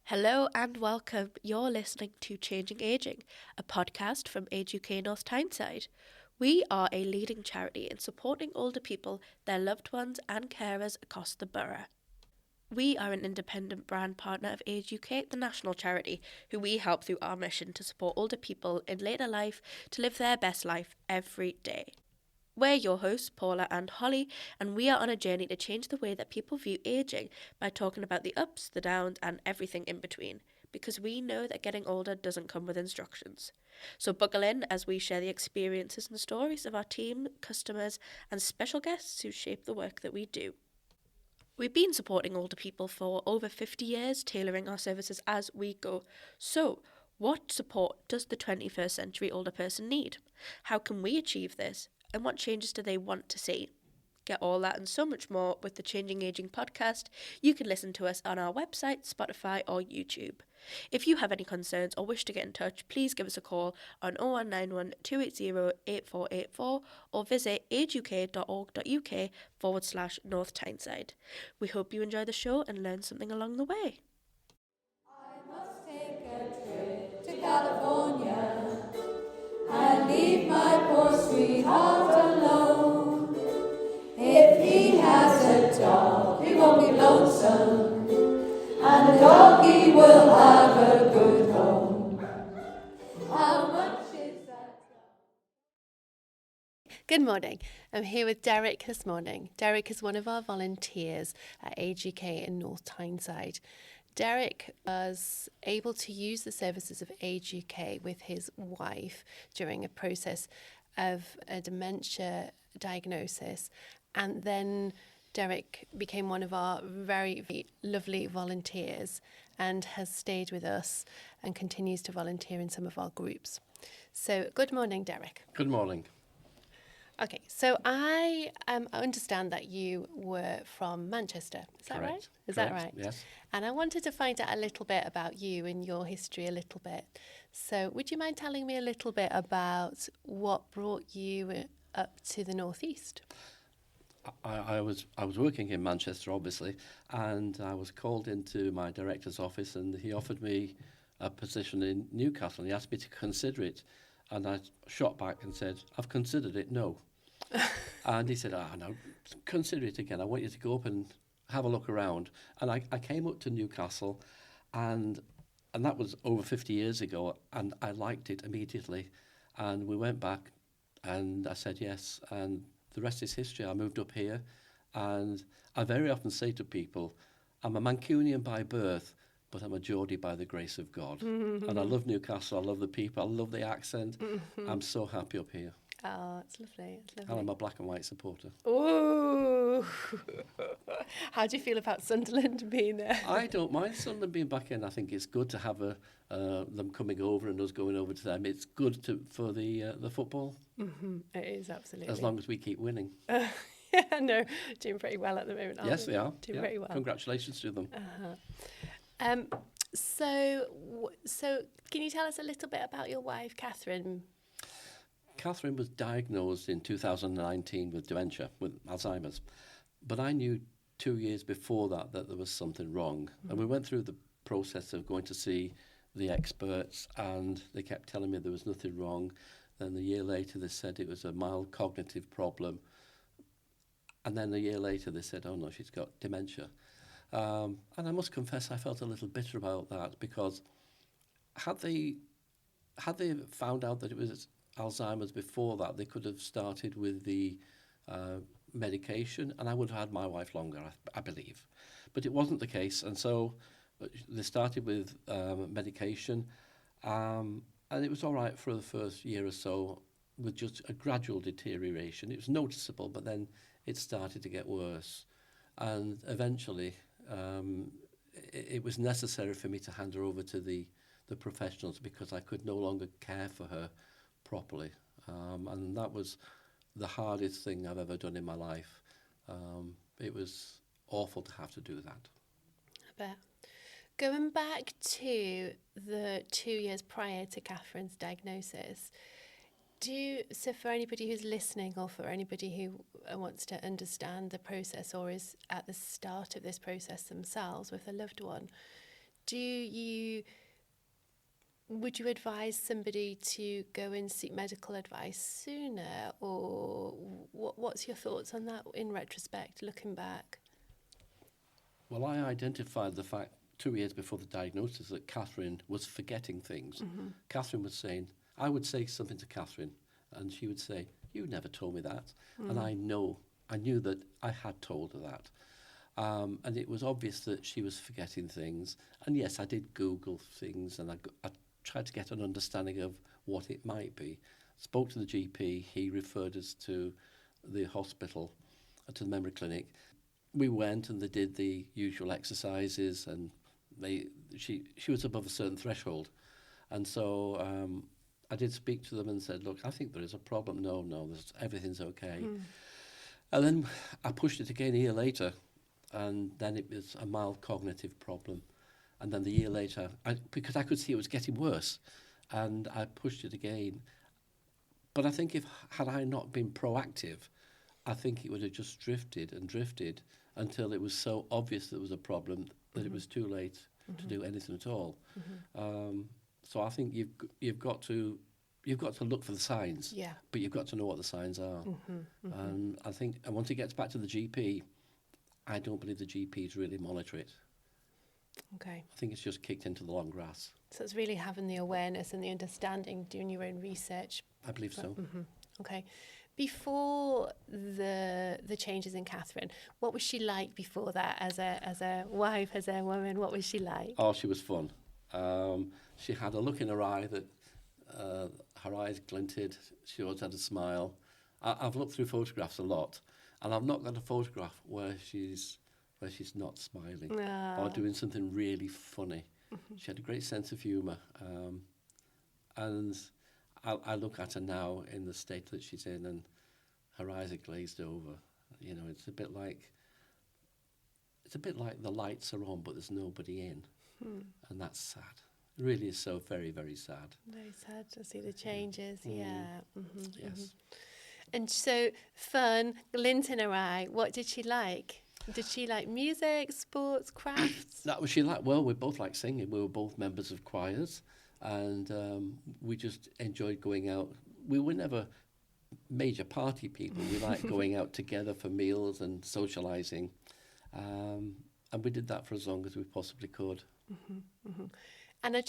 Hello and welcome. You're listening to Changing Aging, a podcast from Age UK North Tyneside. We are a leading charity in supporting older people, their loved ones, and carers across the borough. We are an independent brand partner of Age UK, the national charity, who we help through our mission to support older people in later life to live their best life every day. We're your hosts, Paula and Holly, and we are on a journey to change the way that people view ageing by talking about the ups, the downs, and everything in between, because we know that getting older doesn't come with instructions. So buckle in as we share the experiences and stories of our team, customers, and special guests who shape the work that we do. We've been supporting older people for over 50 years, tailoring our services as we go. So, what support does the 21st century older person need? How can we achieve this? And what changes do they want to see? Get all that and so much more with the Changing Aging podcast. You can listen to us on our website, Spotify or YouTube. If you have any concerns or wish to get in touch, please give us a call on 0191 280 8484 or visit ageuk.org.uk/North Tyneside. We hope you enjoy the show and learn something along the way. I must take a trip to California and leave my poor sweetheart alone. If he has a dog, he won't be lonesome, and the doggy will have a good home. How much is that? Good morning. I'm here with Derek this morning. Derek is one of our volunteers at Age UK in North Tyneside. Derek was able to use the services of Age UK with his wife during a process of a dementia diagnosis, and then Derek became one of our very lovely volunteers and has stayed with us and continues to volunteer in some of our groups. So good morning, Derek. Good morning. Okay, so I understand that you were from Manchester. Is that Correct. right? Is Correct. that right? Yes. And I wanted to find out a little bit about you and your history a little bit. So would you mind telling me a little bit about what brought you up to the northeast? I was working in Manchester, obviously, and I was called into my director's office, and he offered me a position in Newcastle. And he asked me to consider it, and I shot back and said, "I've considered it, no." And he said, no, consider it again. I want you to go up and have a look around. And I came up to Newcastle, and that was over 50 years ago, and I liked it immediately. And we went back, and I said yes, and the rest is history. I moved up here, and I very often say to people, I'm a Mancunian by birth, but I'm a Geordie by the grace of God. And I love Newcastle, I love the people, I love the accent. I'm so happy up here. Oh, it's lovely. It's And lovely. I'm a black and white supporter. Ooh. How do you feel about Sunderland being there? I don't mind Sunderland being back in. I think it's good to have them coming over and us going over to them. It's good for the football, It is, absolutely. as long as we keep winning. Yeah, no, doing pretty well at the moment, aren't Yes, we? we are. Doing Yeah. pretty well. Congratulations to them. So can you tell us a little bit about your wife, Kathryn? Kathryn was diagnosed in 2019 with dementia, with Alzheimer's. But I knew 2 years before that there was something wrong. And we went through the process of going to see the experts, and they kept telling me there was nothing wrong. Then a year later, they said it was a mild cognitive problem. And then a year later, they said, oh no, she's got dementia. And I must confess, I felt a little bitter about that, because had they found out that it was Alzheimer's before that, they could have started with the medication, and I would have had my wife longer, I believe. But it wasn't the case, and so they started with medication, and it was all right for the first year or so, with just a gradual deterioration. It was noticeable, but then it started to get worse, and eventually it was necessary for me to hand her over to the professionals, because I could no longer care for her properly, and that was the hardest thing I've ever done in my life. It was awful to have to do that. I bet. Going back to the 2 years prior to Kathryn's diagnosis, so for anybody who's listening, or for anybody who wants to understand the process or is at the start of this process themselves with a loved one, would you advise somebody to go and seek medical advice sooner, or what's your thoughts on that in retrospect, looking back? Well, I identified the fact 2 years before the diagnosis that Kathryn was forgetting things. Kathryn was saying, I would say something to Kathryn, and she would say, you never told me that. And I knew that I had told her that. And it was obvious that she was forgetting things. And yes, I did Google things, and I tried to get an understanding of what it might be. Spoke to the GP, he referred us to the hospital, to the memory clinic. We went and they did the usual exercises, and she was above a certain threshold. And so I did speak to them and said, look, I think there is a problem. No, everything's okay. And then I pushed it again a year later, and then it was a mild cognitive problem. And then the year later, because I could see it was getting worse, and I pushed it again. But I think had I not been proactive, I think it would have just drifted and drifted until it was so obvious there was a problem that it was too late to do anything at all. So I think you've got to look for the signs, but you've got to know what the signs are. And I think, and once it gets back to the GP, I don't believe the GPs really monitor it. Okay. I think it's just kicked into the long grass. So it's really having the awareness and the understanding, doing your own research. I believe so. Okay. Before the changes in Kathryn, what was she like before that as a wife, as a woman? What was she like? Oh, she was fun. She had a look in her eye that her eyes glinted. She always had a smile. I've looked through photographs a lot, and I've not got a photograph where she's not smiling or doing something really funny. She had a great sense of humour, and I look at her now in the state that she's in, and her eyes are glazed over. You know, it's a bit like the lights are on, but there's nobody in, and that's sad. It really is so very, very sad. Very sad to see the changes. Yes. And so fun, glint in her eye. What did she like? Did she like music, sports, crafts? That was she like. Well, we both like singing. We were both members of choirs, and we just enjoyed going out. We were never major party people. We liked going out together for meals and socialising, and we did that for as long as we possibly could. And I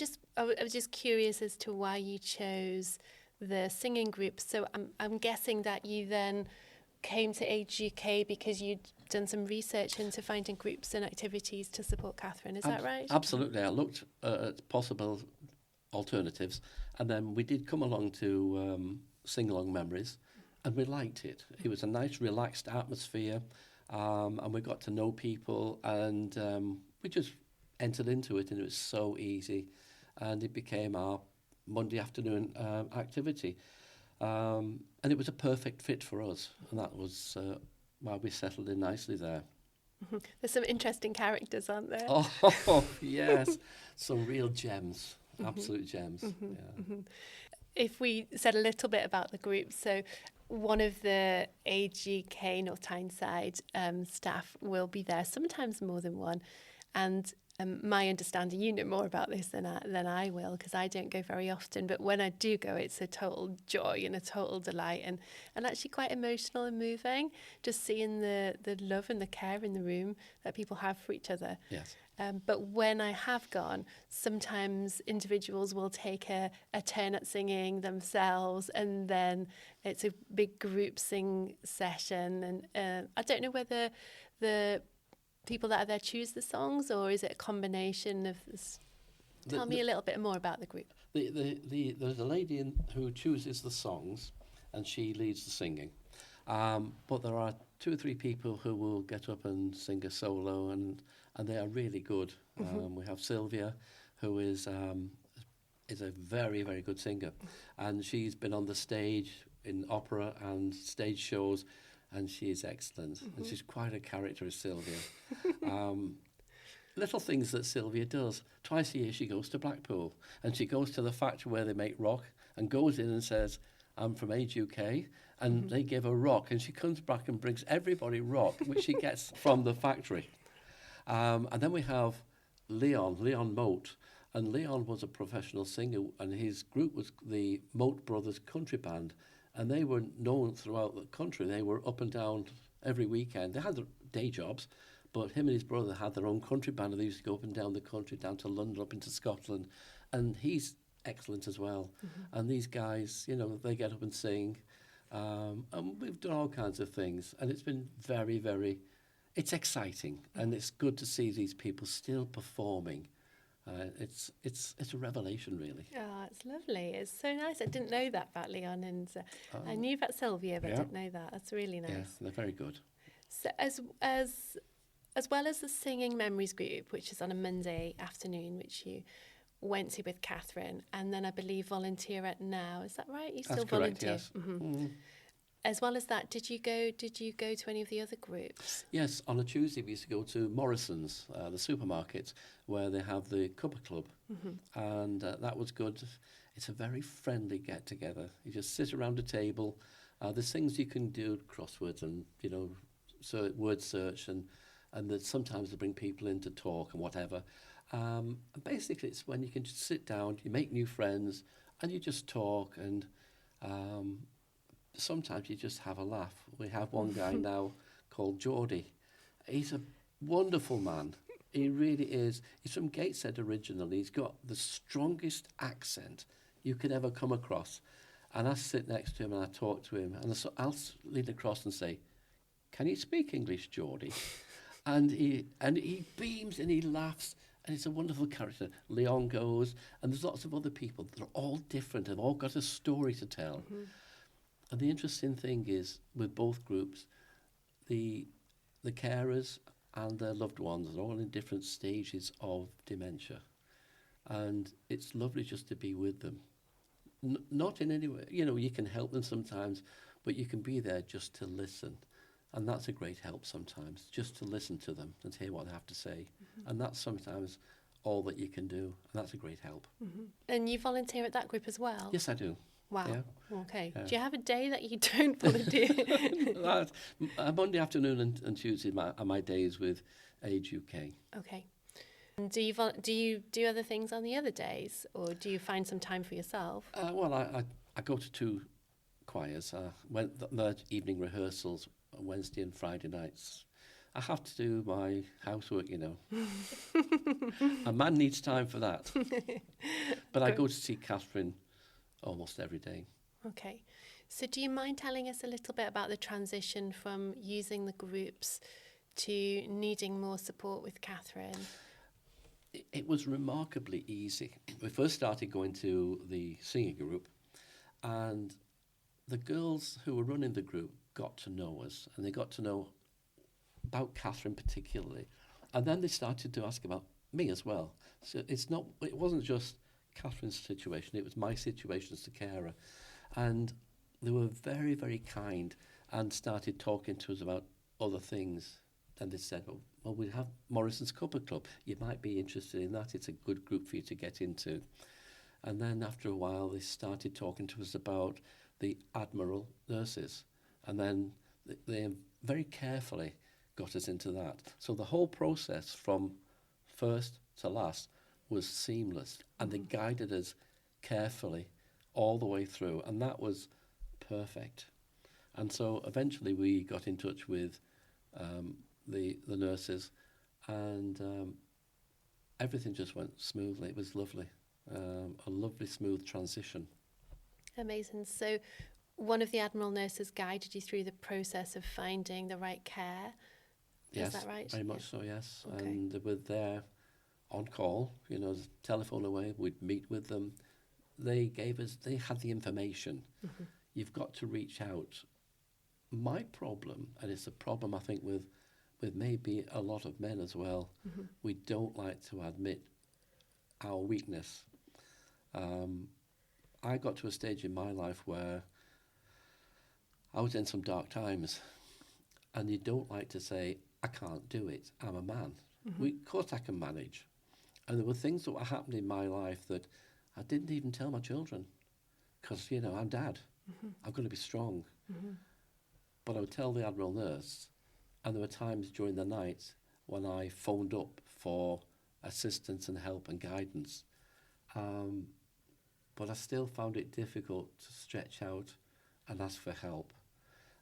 was just curious as to why you chose the singing group. So I'm guessing that you then came to Age UK because you'd done some research into finding groups and activities to support Kathryn. Is that right? Absolutely. I looked at possible alternatives, and then we did come along to Sing-Along Memories, and we liked it. It was a nice, relaxed atmosphere, and we got to know people, and we just entered into it, and it was so easy, and it became our Monday afternoon activity. And it was a perfect fit for us, and that was why we settled in nicely there. There's some interesting characters, aren't there? Oh, yes. Some real gems, absolute gems. Yeah. If we said a little bit about the group, so one of the Age UK North Tyneside staff will be there, sometimes more than one, and my understanding, you know more about this than I will, because I don't go very often, but when I do go, it's a total joy and a total delight, and actually quite emotional and moving, just seeing the love and the care in the room that people have for each other. Yes. But when I have gone, sometimes individuals will take a turn at singing themselves, and then it's a big group sing session, and I don't know whether the people that are there choose the songs, or is it a combination of this? Tell me a little bit more about the group. There's a lady who chooses the songs, and she leads the singing. But there are 2 or 3 people who will get up and sing a solo, and they are really good. We have Sylvia, who is a very, very good singer, and she's been on the stage in opera and stage shows, and she is excellent. And she's quite a character, is Sylvia. Little things that Sylvia does. Twice a year she goes to Blackpool, and she goes to the factory where they make rock, and goes in and says, I'm from Age UK, and they give her rock, and she comes back and brings everybody rock, which she gets from the factory. And then we have Leon Moat. And Leon was a professional singer, and his group was the Moat Brothers Country Band. And they were known throughout the country. They were up and down every weekend. They had their day jobs, but him and his brother had their own country band, and they used to go up and down the country, down to London, up into Scotland. And he's excellent as well. And these guys, you know, they get up and sing. And we've done all kinds of things. And it's been very, very, it's exciting. And it's good to see these people still performing. It's a revelation, really. Oh, it's lovely. It's so nice. I didn't know that about Leon, and I knew about Sylvia, but I didn't know that. That's really nice. Yeah, they're very good. So as well as the Singing Memories group, which is on a Monday afternoon, which you went to with Kathryn, and then I believe volunteer at Now. Is that right? You That's still correct, volunteer? yes. As well as that, did you go to any of the other groups? Yes, on a Tuesday we used to go to Morrison's, the supermarket, where they have the cuppa club, and that was good. It's a very friendly get-together. You just sit around a table. There's things you can do, crosswords and, you know, so word search, and that sometimes they bring people in to talk and whatever. And basically, it's when you can just sit down, you make new friends, and you just talk, and sometimes you just have a laugh. We have one guy now called Geordie. He's a wonderful man. He really is. He's from Gateshead originally. He's got the strongest accent you could ever come across. And I sit next to him and I talk to him, and I'll lean across and say, "Can you speak English, Geordie?" and he beams and he laughs. And it's a wonderful character. Leon goes, and there's lots of other people. They're all different. They've all got a story to tell. And the interesting thing is, with both groups, the carers and their loved ones are all in different stages of dementia. And it's lovely just to be with them. Not in any way, you know, you can help them sometimes, but you can be there just to listen. And that's a great help sometimes, just to listen to them and hear what they have to say. And that's sometimes all that you can do, and that's a great help. And you volunteer at that group as well? Yes, I do. Wow. Yeah. Okay. Yeah. Do you have a day that you don't volunteer? Monday afternoon and Tuesday are my days with Age UK. Okay. And do you do other things on the other days, or do you find some time for yourself? Well, I go to two choirs. The evening rehearsals on Wednesday and Friday nights. I have to do my housework, you know. A man needs time for that. But I go to see Kathryn almost every day. Okay. So do you mind telling us a little bit about the transition from using the groups to needing more support with Kathryn? It was remarkably easy. We first started going to the singing group, and the girls who were running the group got to know us, and they got to know about Kathryn particularly. And then they started to ask about me as well. So it wasn't just Kathryn's situation, it was my situation as a carer. And they were very, very kind and started talking to us about other things. And they said, well, we have Morrison's Cuppa Club. You might be interested in that. It's a good group for you to get into. And then after a while, they started talking to us about the Admiral nurses. And then they very carefully got us into that. So the whole process from first to last was seamless. And they guided us carefully all the way through. And that was perfect. And so eventually we got in touch with the nurses, and everything just went smoothly. It was lovely. A lovely, smooth transition. Amazing. So one of the Admiral nurses guided you through the process of finding the right care. Yes, is that right? very much so, yes. Okay. And they were there on call, you know, telephone away, we'd meet with them. They had the information. You've got to reach out. My problem, and it's a problem I think with maybe a lot of men as well, we don't like to admit our weakness. I got to a stage in my life where I was in some dark times, and you don't like to say, I can't do it, I'm a man. Of course I can manage. And there were things that were happening in my life that I didn't even tell my children, because, you know, I'm dad. I'm going to be strong. But I would tell the Admiral nurse, and there were times during the night when I phoned up for assistance and help and guidance. But I still found it difficult to stretch out and ask for help.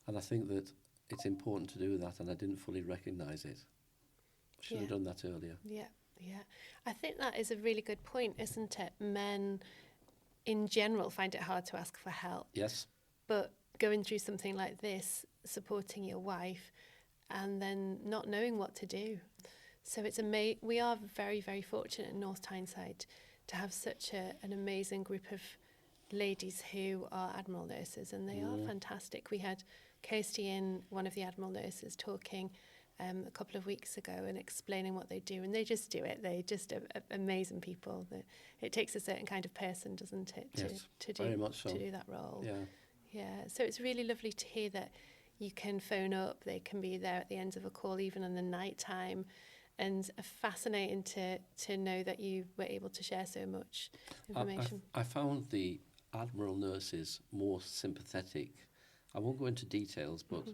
And I think that it's important to do that, and I didn't fully recognise it. Should have done that earlier. Yeah, yeah. I think that is a really good point, isn't it? Men in general find it hard to ask for help. Yes. But going through something like this, supporting your wife, and then not knowing what to do. So it's we are very, very fortunate in North Tyneside to have such an amazing group of ladies who are Admiral nurses, and they are fantastic. We had Kirsty in, one of the Admiral nurses, talking a couple of weeks ago and explaining what they do, and they just do it. They're just amazing people. It takes a certain kind of person, doesn't it, to do very much so. to do that role. Yeah. Yeah. So it's really lovely to hear that you can phone up. They can be there at the end of a call, even in the night time, and fascinating to know that you were able to share so much information. I found the Admiral nurses more sympathetic. I won't go into details, but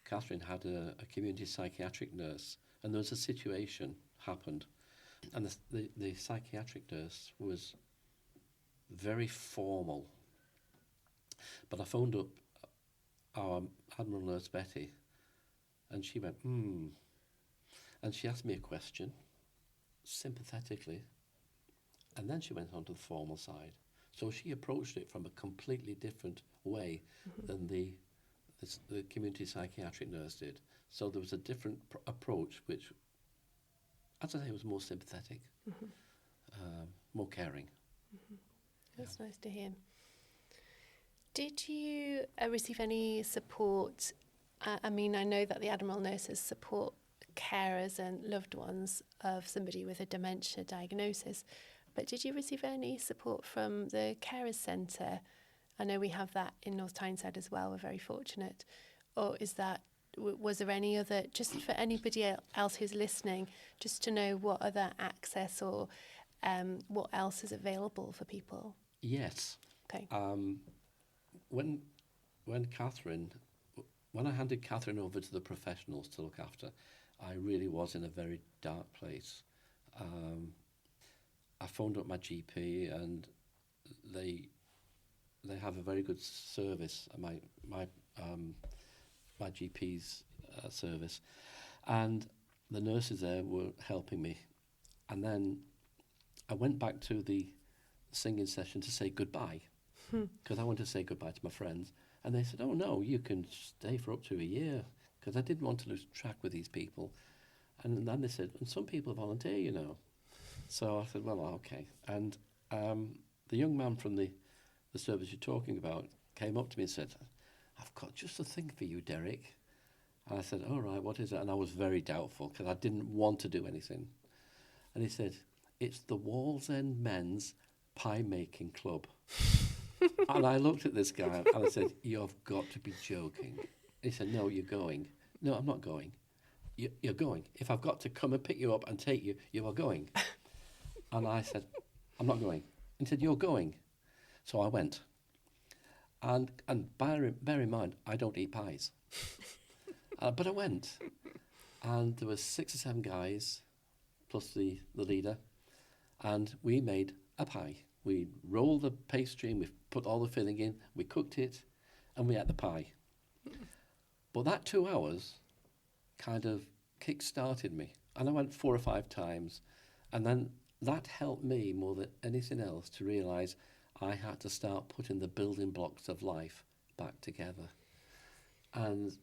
Kathryn had a community psychiatric nurse, and there was a situation happened, and the psychiatric nurse was very formal. But I phoned up our Admiral nurse Betty, and she went, and she asked me a question, sympathetically, and then she went on to the formal side. So she approached it from a completely different way than the community psychiatric nurse did. So there was a different approach, which, as I say, was more sympathetic, more caring. That's nice to hear. Did you receive any support? I mean, I know that the Admiral nurses support carers and loved ones of somebody with a dementia diagnosis, but did you receive any support from the Carers Centre? I know we have that in North Tyneside as well. We're very fortunate. Or was there any other, just for anybody else who's listening, just to know what other access or what else is available for people? Yes. Okay. When I handed Kathryn over to the professionals to look after, I really was in a very dark place. I phoned up my GP, and they have a very good service. My GP's service, and the nurses there were helping me. And then I went back to the singing session to say goodbye, because I wanted to say goodbye to my friends. And they said, "Oh no, you can stay for up to a year," because I didn't want to lose track with these people. And then they said, "And some people volunteer, you know." So I said, "Well, okay." And the young man from the service you're talking about came up to me and said, "I've got just a thing for you, Derek." And I said, "All right, what is it?" And I was very doubtful, because I didn't want to do anything. And he said, "It's the Wallsend Men's Pie Making Club." And I looked at this guy and I said, "You've got to be joking." He said, "No, you're going." "No, I'm not going." You're going. If I've got to come and pick you up and take you, you are going." And I said, "I'm not going." He said, "You're going." So I went. And bear in mind, I don't eat pies. But I went. And there were 6 or 7 guys, plus the leader, and we made a pie. We rolled the pastry and we put all the filling in, we cooked it, and we ate the pie. But that 2 hours kind of kick-started me. And I went 4 or 5 times. And then that helped me more than anything else to realise I had to start putting the building blocks of life back together. And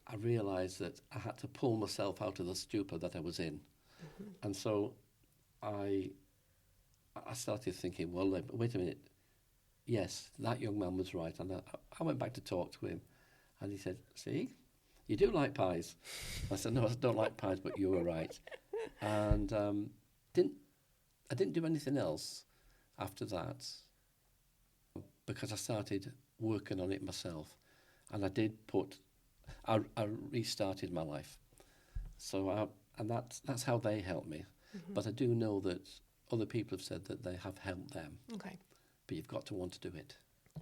I realised that I had to pull myself out of the stupor that I was in. And so I started thinking, well, wait a minute. Yes, that young man was right. And I went back to talk to him. And he said, "See, you do like pies." I said, "No, I don't like pies, but you were right." And I didn't do anything else after that, because I started working on it myself. And I restarted my life. So that's how they helped me. But I do know that other people have said that they have helped them. Okay. But you've got to want to do it.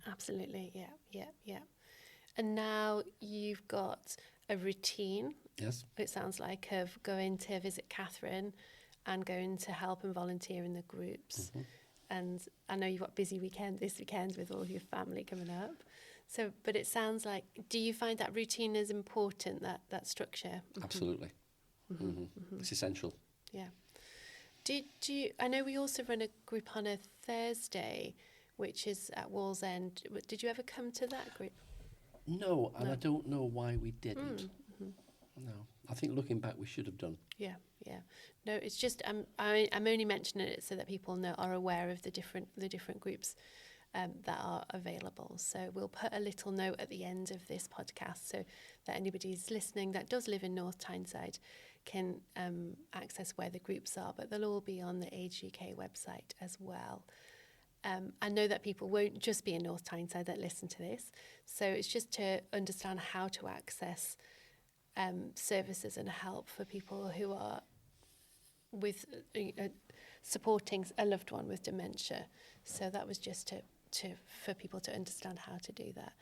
Absolutely. Yeah. And now you've got a routine. Yes. It sounds like, of going to visit Kathryn and going to help and volunteer in the groups. And I know you've got busy this weekend with all your family coming up. So, but it sounds like, do you find that routine is important, that structure? Absolutely. It's essential. Yeah. Do you, I know we also run a group on a Thursday, which is at Wallsend. Did you ever come to that group? No, and No. I don't know why we didn't. No, I think looking back, we should have done. Yeah. No, it's just I'm only mentioning it so that people are aware of the different groups that are available. So we'll put a little note at the end of this podcast so that anybody who's listening that does live in North Tyneside can access where the groups are, but they'll all be on the Age UK website as well. I know that people won't just be in North Tyneside that listen to this, so it's just to understand how to access services and help for people who are with supporting a loved one with dementia. So that was just for people to understand how to do that.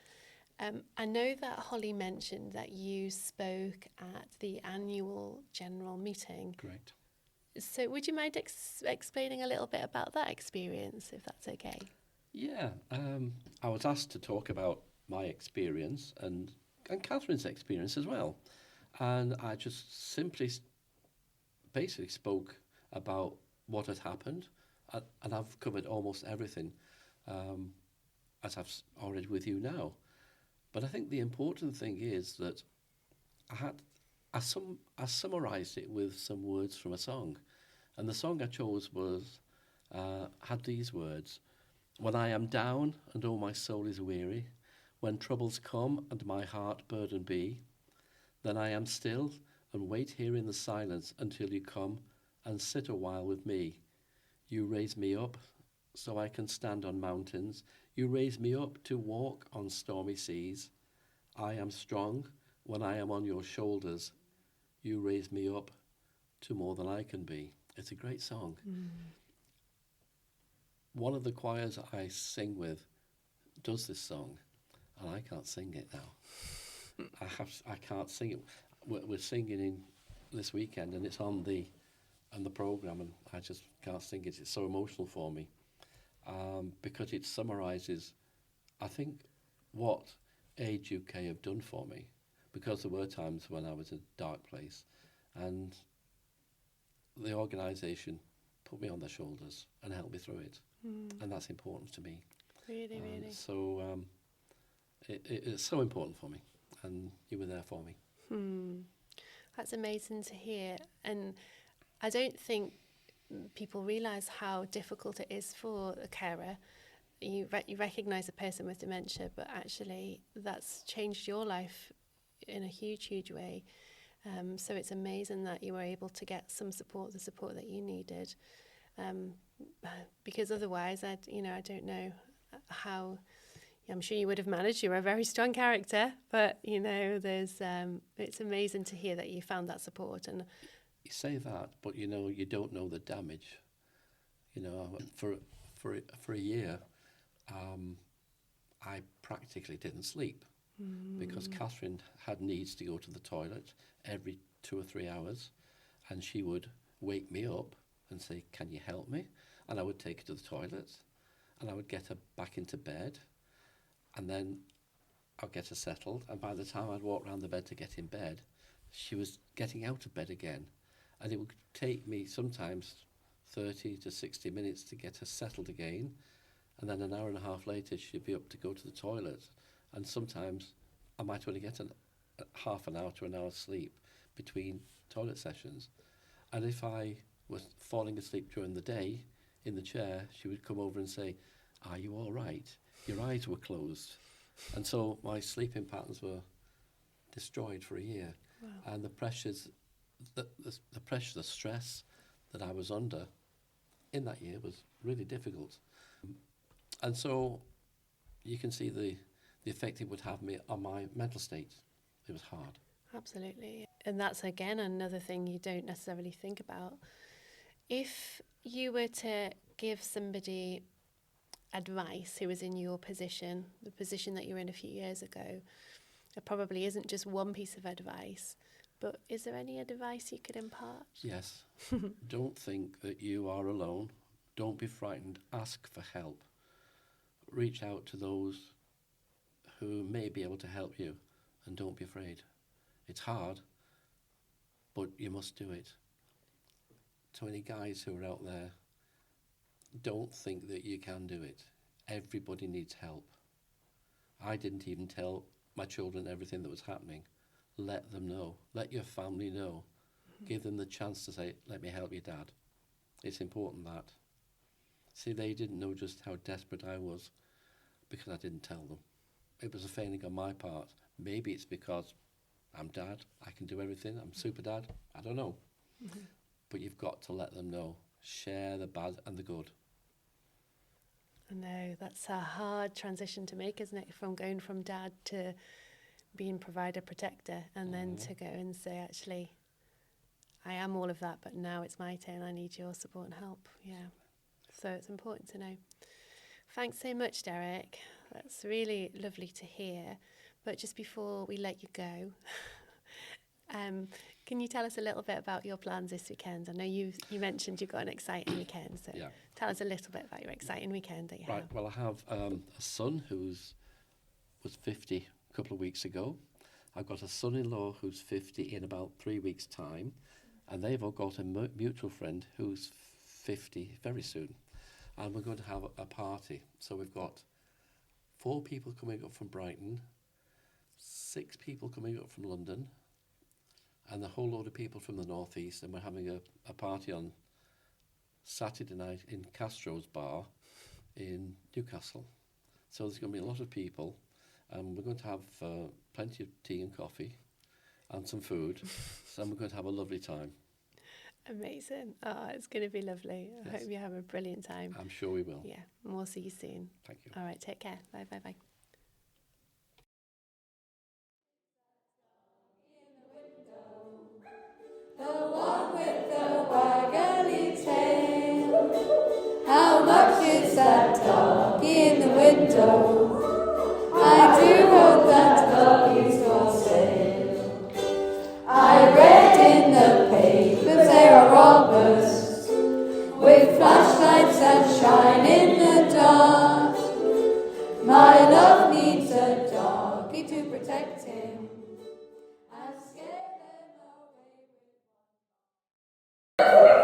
I know that Holly mentioned that you spoke at the annual general meeting. Correct. So would you mind explaining a little bit about that experience, if that's okay? Yeah, I was asked to talk about my experience and Kathryn's experience as well. And I just simply basically spoke about what had happened. And I've covered almost everything, as I've already with you now. But I think the important thing is that I summarised it with some words from a song. And the song I chose had these words: "When I am down and all my soul is weary, when troubles come and my heart burdened be, then I am still and wait here in the silence until you come and sit a while with me. You raise me up so I can stand on mountains. You raise me up to walk on stormy seas. I am strong when I am on your shoulders. You raise me up to more than I can be." It's a great song. One of the choirs I sing with does this song, and I can't sing it now. I can't sing it. We're singing in this weekend, and it's on the programme, and I just can't sing it. It's so emotional for me, because it summarises, I think, what Age UK have done for me, because there were times when I was in a dark place, and the organisation put me on their shoulders and helped me through it, and that's important to me. Really. So it's so important for me, and you were there for me. That's amazing to hear. And I don't think people realise how difficult it is for a carer. You recognise a person with dementia, but actually that's changed your life in a huge way. So it's amazing that you were able to get the support that you needed. Because otherwise, I don't know how. I'm sure you would have managed. You're a very strong character, but it's amazing to hear that you found that support. And you say that, but you don't know the damage. For a year, I practically didn't sleep because Kathryn had needs to go to the toilet every 2 or 3 hours, and she would wake me up and say, "Can you help me?" And I would take her to the toilet, and I would get her back into bed. And then I'd get her settled, and by the time I'd walk around the bed to get in bed, she was getting out of bed again. And it would take me sometimes 30 to 60 minutes to get her settled again. And then an hour and a half later, she'd be up to go to the toilet. And sometimes I might only get half an hour to an hour's sleep between toilet sessions. And if I was falling asleep during the day in the chair, she would come over and say, "Are you all right? Your eyes were closed." And so my sleeping patterns were destroyed for a year. Wow. And the pressures, the pressure, the stress that I was under in that year was really difficult. And so you can see the effect it would have on my mental state. It was hard. Absolutely. And that's, again, another thing you don't necessarily think about. If you were to give somebody advice who was in your position, the position that you were in a few years ago, there probably isn't just one piece of advice, but is there any advice you could impart? Yes. Don't think that you are alone. Don't be frightened. Ask for help. Reach out to those who may be able to help you, and don't be afraid. It's hard, but you must do it. To any guys who are out there, don't think that you can do it. Everybody needs help. I didn't even tell my children everything that was happening. Let them know. Let your family know. Give them the chance to say, let me help you, Dad. It's important that. See, they didn't know just how desperate I was because I didn't tell them. It was a failing on my part. Maybe it's because I'm Dad, I can do everything, I'm super Dad, I don't know. But you've got to let them know. Share the bad and the good. I know, that's a hard transition to make, isn't it? From going from dad to being provider, protector, and then to go and say, actually, I am all of that, but now it's my turn. I need your support and help. Yeah. So it's important to know. Thanks so much, Derek. That's really lovely to hear. But just before we let you go, can you tell us a little bit about your plans this weekend? I know you mentioned you've got an exciting weekend, so Yeah. tell us a little bit about your exciting weekend that you Right, have. well, I have a son was 50 a couple of weeks ago. I've got a son-in-law who's 50 in about 3 weeks' time, and they've all got a mutual friend who's 50 very soon. And we're going to have a party. So we've got 4 people coming up from Brighton, 6 people coming up from London, and a whole load of people from the northeast, and we're having a party on Saturday night in Castro's bar in Newcastle. So there's going to be a lot of people, and we're going to have plenty of tea and coffee and some food, so we're going to have a lovely time. Amazing. Oh, it's going to be lovely. I Yes. hope you have a brilliant time. I'm sure we will. Yeah, and we'll see you soon. Thank you. All right, take care. Bye, bye, bye. The one with the waggly tail. How much is that doggy in the window?